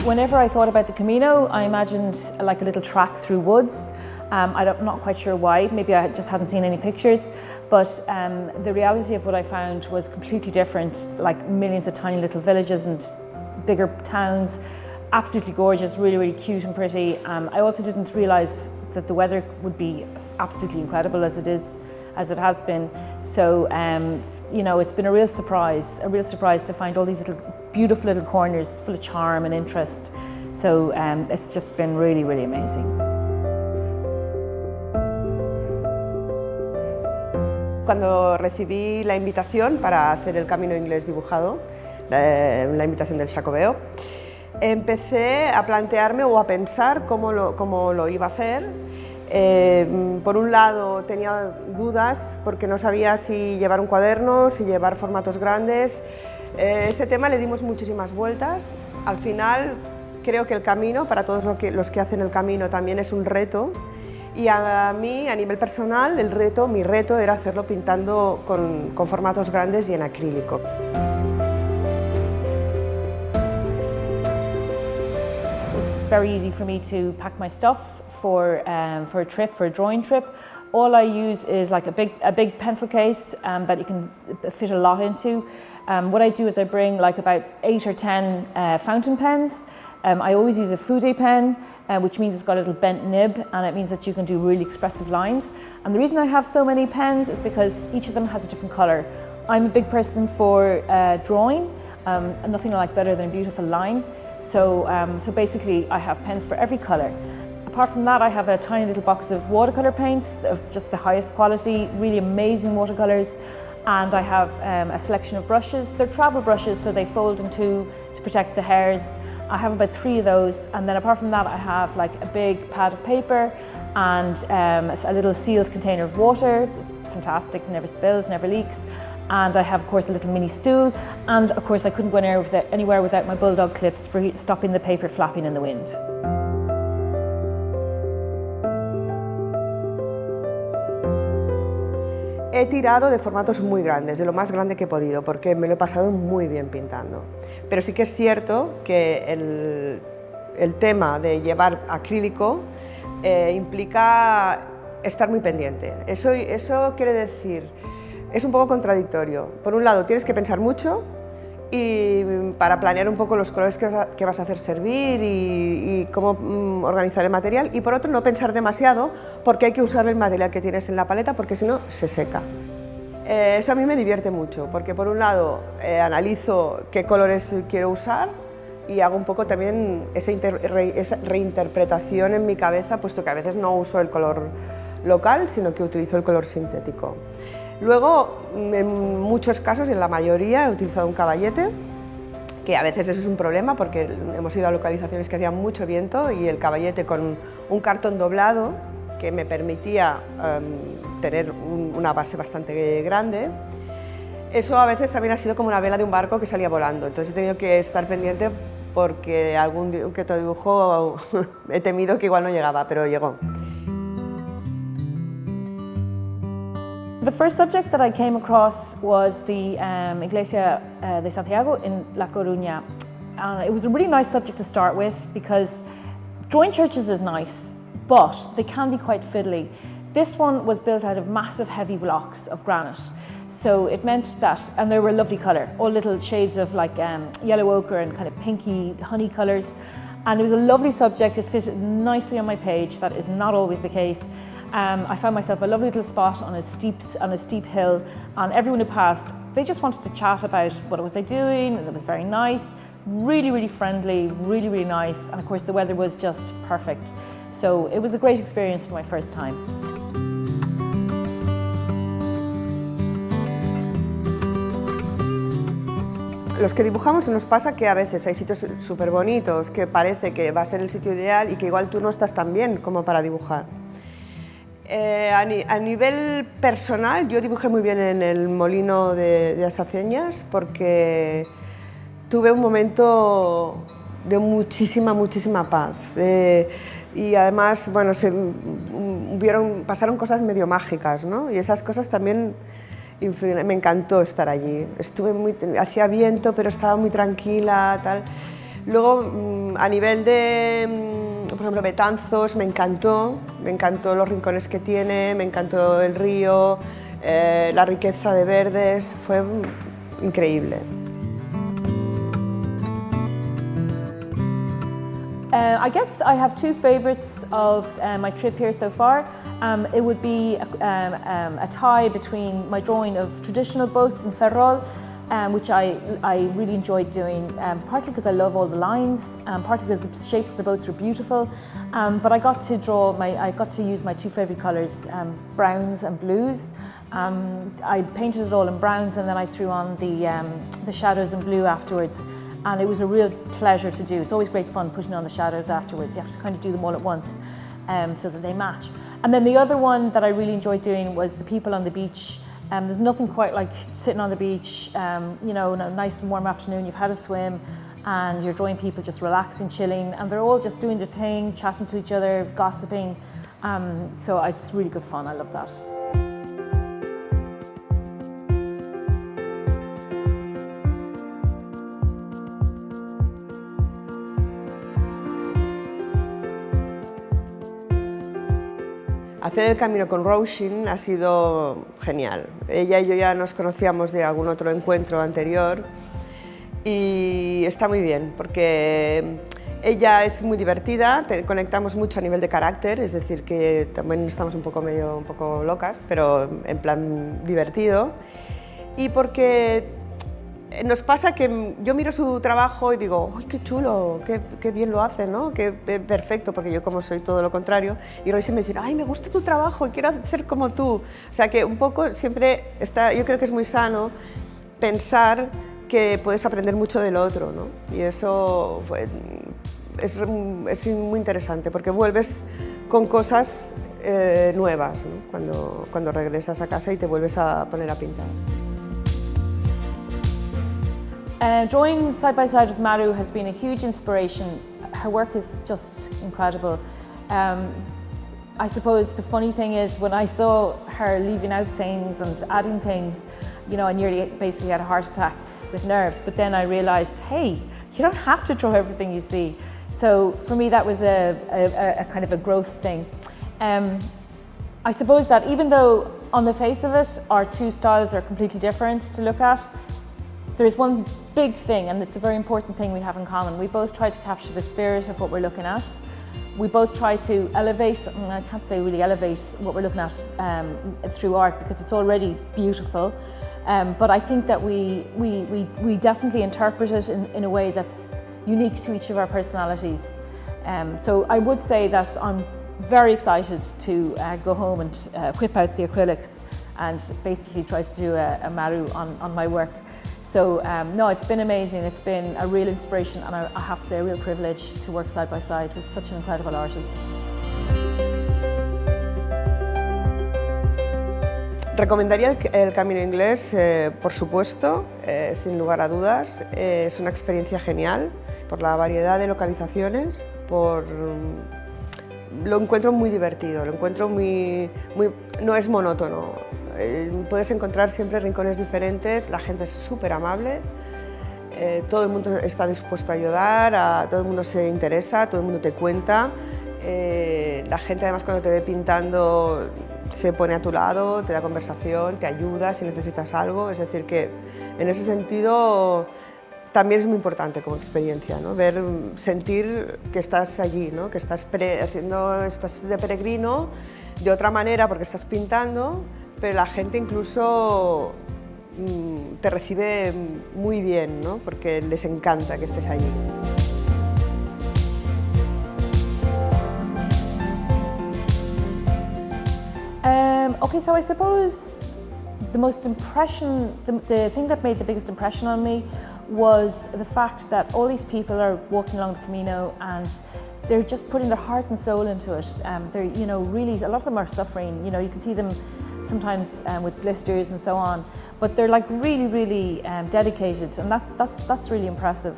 Whenever I thought about the Camino, I imagined like a little track through woods. I'm not quite sure why, maybe I just hadn't seen any pictures, but the reality of what I found was completely different, like millions of tiny little villages and bigger towns, absolutely gorgeous, really, really cute and pretty. I also didn't realise that the weather would be absolutely incredible as it has been. So, you know, it's been a real surprise to find all these beautiful little corners full of charm and interest. So it's just been really, really amazing. Cuando recibí la invitación para hacer el Camino Inglés dibujado, la invitación del Xacobeo, empecé a plantearme o a pensar cómo lo iba a hacer. Por un lado tenía dudas porque no sabía si llevar un cuaderno, si llevar formatos grandes. Ese tema le dimos muchísimas vueltas. Al final creo que el camino, para todos los que hacen el camino, también es un reto. Y a mí, a nivel personal, mi reto era hacerlo pintando con formatos grandes y en acrílico. It was very easy for me to pack my stuff for a drawing trip. All I use is like a big pencil case that you can fit a lot into. What I do is I bring like about 8 or 10 fountain pens. I always use a Fude pen, which means it's got a little bent nib, and it means that you can do really expressive lines. And the reason I have so many pens is because each of them has a different colour. I'm a big person for drawing, and nothing I like better than a beautiful line. So basically I have pens for every colour. Apart from that, I have a tiny little box of watercolour paints of just the highest quality, really amazing watercolours. And I have a selection of brushes. They're travel brushes, so they fold in two to protect the hairs. I have about 3 of those, and then apart from that I have like a big pad of paper and a little sealed container of water. It's fantastic, never spills, never leaks. And I have, of course, a little mini stool, and of course I couldn't go anywhere without my bulldog clips for stopping the paper flapping in the wind. He tirado de formatos muy grandes, de lo más grande que he podido, porque me lo he pasado muy bien pintando. Pero sí que es cierto que el tema de llevar acrílico implica estar muy pendiente. Eso quiere decir, es un poco contradictorio. Por un lado, tienes que pensar mucho para planear un poco los colores que vas a hacer servir y cómo organizar el material, y por otro no pensar demasiado porque hay que usar el material que tienes en la paleta porque si no se seca. Eso a mí me divierte mucho porque por un lado analizo qué colores quiero usar y hago un poco también esa reinterpretación en mi cabeza, puesto que a veces no uso el color local sino que utilizo el color sintético. Luego, en muchos casos, en la mayoría, he utilizado un caballete, que a veces eso es un problema porque hemos ido a localizaciones que hacían mucho viento y el caballete con un cartón doblado que me permitía tener una base bastante grande. Eso a veces también ha sido como una vela de un barco que salía volando, entonces he tenido que estar pendiente porque algún que te dibujo he temido que igual no llegaba, pero llegó. The first subject that I came across was the Iglesia de Santiago in La Coruña. It was a really nice subject to start with because drawing churches is nice, but they can be quite fiddly. This one was built out of massive heavy blocks of granite. So it meant that, and they were a lovely colour, all little shades of like yellow ochre and kind of pinky honey colours. And it was a lovely subject, it fitted nicely on my page. That is not always the case. I found myself a lovely little spot on a steep hill, and everyone who passed, they just wanted to chat about what was I doing, and it was very nice, really, really friendly, really, really nice, and of course the weather was just perfect. So it was a great experience for my first time. Los que dibujamos nos pasa que a veces hay sitios súper bonitos que parece que va a ser el sitio ideal y que igual tú no estás tan bien como para dibujar. A nivel personal, yo dibujé muy bien en el molino de Axencia porque tuve un momento de muchísima paz. Y además, bueno, pasaron cosas medio mágicas, ¿no? Y esas cosas también me encantó estar allí. Hacía viento, pero estaba muy tranquila, tal. Luego, a nivel de, por ejemplo, Betanzos, me encantó los rincones que tiene, me encantó el río, la riqueza de verdes, fue increíble. I guess I have two favourites of my trip here so far. It would be a tie between my drawing of traditional boats in Ferrol, which I really enjoyed doing, partly because I love all the lines, partly because the shapes of the boats were beautiful. But I got to use my two favourite colours, browns and blues. I painted it all in browns and then I threw on the shadows in blue afterwards. And it was a real pleasure to do. It's always great fun putting on the shadows afterwards. You have to kind of do them all at once so that they match. And then the other one that I really enjoyed doing was the people on the beach. There's nothing quite like sitting on the beach, you know, in a nice and warm afternoon, you've had a swim and you're drawing people just relaxing, chilling, and they're all just doing their thing, chatting to each other, gossiping. So it's really good fun, I love that. Hacer el camino con Róisín ha sido genial. Ella y yo ya nos conocíamos de algún otro encuentro anterior y está muy bien porque ella es muy divertida, conectamos mucho a nivel de carácter, es decir, que también estamos un poco locas, pero en plan divertido, y porque nos pasa que yo miro su trabajo y digo, ¡ay, qué chulo! Qué bien lo hace, ¿no? Qué perfecto, porque yo como soy todo lo contrario. Y Róisín me dice, ¡ay, me gusta tu trabajo! Quiero ser como tú. O sea, que un poco siempre está, yo creo que es muy sano pensar que puedes aprender mucho del otro, ¿no? Y eso es muy interesante, porque vuelves con cosas nuevas, ¿no? Cuando regresas a casa y te vuelves a poner a pintar. Drawing side by side with Maru has been a huge inspiration. Her work is just incredible. I suppose the funny thing is when I saw her leaving out things and adding things, you know, I nearly basically had a heart attack with nerves, but then I realised, hey, you don't have to draw everything you see. So for me that was a kind of a growth thing. I suppose that even though on the face of it our two styles are completely different to look at, there's one big thing, and it's a very important thing we have in common. We both try to capture the spirit of what we're looking at. We both try to elevate, I can't say really elevate what we're looking at through art because it's already beautiful. But I think that we definitely interpret it in a way that's unique to each of our personalities. So I would say that I'm very excited to go home and whip out the acrylics and basically try to do a Maru on my work. So no, it's been amazing. It's been a real inspiration and I have to say a real privilege to work side by side with such an incredible artist. Recomendaría el Camino Inglés, por supuesto, sin lugar a dudas. Es una experiencia genial por la variedad de localizaciones, lo encuentro muy divertido, lo encuentro no es monótono. Puedes encontrar siempre rincones diferentes, la gente es súper amable, todo el mundo está dispuesto a ayudar, todo el mundo se interesa, todo el mundo te cuenta. La gente además cuando te ve pintando se pone a tu lado, te da conversación, te ayuda si necesitas algo, es decir que en ese sentido también es muy importante como experiencia, ¿no? Sentir que estás allí, ¿no? Que estás de peregrino de otra manera porque estás pintando, pero la gente incluso te recibe muy bien, ¿no? Porque les encanta que estés allí. Okay, so I suppose the thing that made the biggest impression on me was the fact that all these people are walking along the Camino and they're just putting their heart and soul into it. They're, you know, really, a lot of them are suffering. You know, you can see them sometimes with blisters and so on, but they're like really dedicated, and that's really impressive.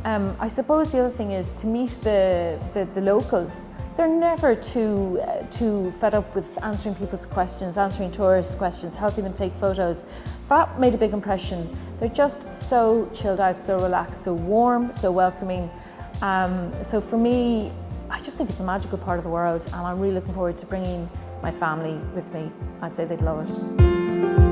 I suppose the other thing is to meet the locals. they're never too fed up with answering people's questions, answering tourists' questions, helping them take photos. That made a big impression. They're just so chilled out, so relaxed, so warm, so welcoming. So for me, I just think it's a magical part of the world, and I'm really looking forward to bringing my family with me. I'd say they'd love it.